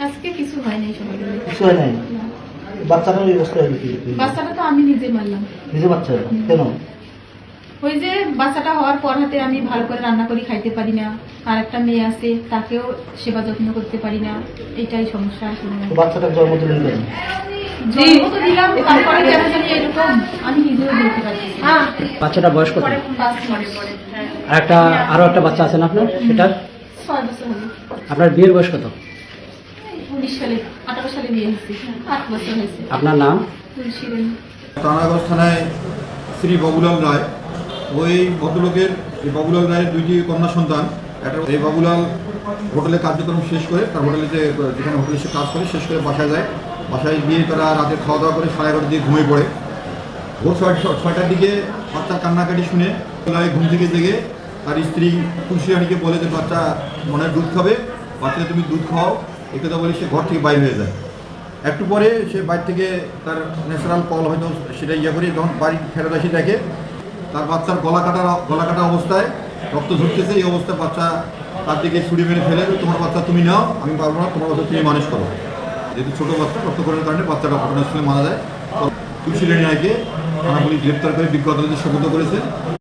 আজকে কিছু হয় নাই, সবাই কিছু হয় নাই। বাচ্চাটার এই অবস্থা হলো কি? বাচ্চাটা তো আমি নিজে মারলাম। নিজে বাচ্চা কেন? ওই যে বাচ্চাটা হওয়ার পর হাতে আমি ভালো করে রান্না করে খাইতে পারি না, আর একটা মেয়ে আছে তাকেও সেবা যত্ন করতে পারি না, এটাই সমস্যা আসলে। তো বাচ্চাটার জন্ম দিলেন কেন? জন্ম তো দিলাম, তারপরে কেন জানি এরকম আমি নিজেও বলতে পারছি না। বাচ্চাটার বয়স কত? আর আরো একটা বাচ্চা আছে না আপনার, সেটার 6 বছর হলো। আপনার বিয়ের বয়স কত? 19 সালে 18 সালে বিয়ে হয়েছে, 8 বছর হয়েছে। আপনার নাম? তুলসী রানী। তানাগঞ্জ থানায় শ্রী বাবুলাল রায়, ওই ভদ্রলোকের এই বাবুলাল রায়ের 2টি কন্যা সন্তান। এই বাবুলাল হোটেলে কার্যক্রম শেষ করে, তার হোটেলে যেখানে হোটেলে সে কাজ করে শেষ করে বাসায় যায়। বাসায় গিয়ে তারা রাতে খাওয়া দাওয়া করে 11:30 দিয়ে ঘুমিয়ে পড়ে। ভোর 6টার দিকে বাচ্চার কান্নাকাটি শুনে ঘুম থেকে জেগে তার স্ত্রী তুলসী রানীকে বলে যে বাচ্চা মনে হয় দুধ খাবে, বাচ্চাকে তুমি দুধ খাও, এই কথা বলে সে ঘর থেকে বাইরে হয়ে যায়। একটু পরে সে বাইরে থেকে তার ন্যাচারাল কল হয়তো সেটা করে যখন বাড়ি ফেরত আসি দেখে তার বাচ্চার গলা কাটা অবস্থায় রক্ত ঝরতেছে। এই অবস্থায় বাচ্চা তার দিকে ছুরি মেরে ফেলে, তোমার বাচ্চা তুমি নাও, আমি পারবো না, তোমার বাচ্চা তুমি মানুষ করো। যেহেতু ছোটো বাচ্চা, রক্তকরণের কারণে বাচ্চাটা ঘটনাস্থলে মারা যায়। তুলসী রানী রায়কে থানা পুলিশ গ্রেপ্তার করে বিজ্ঞ আদালতে সোপর্দ করেছে।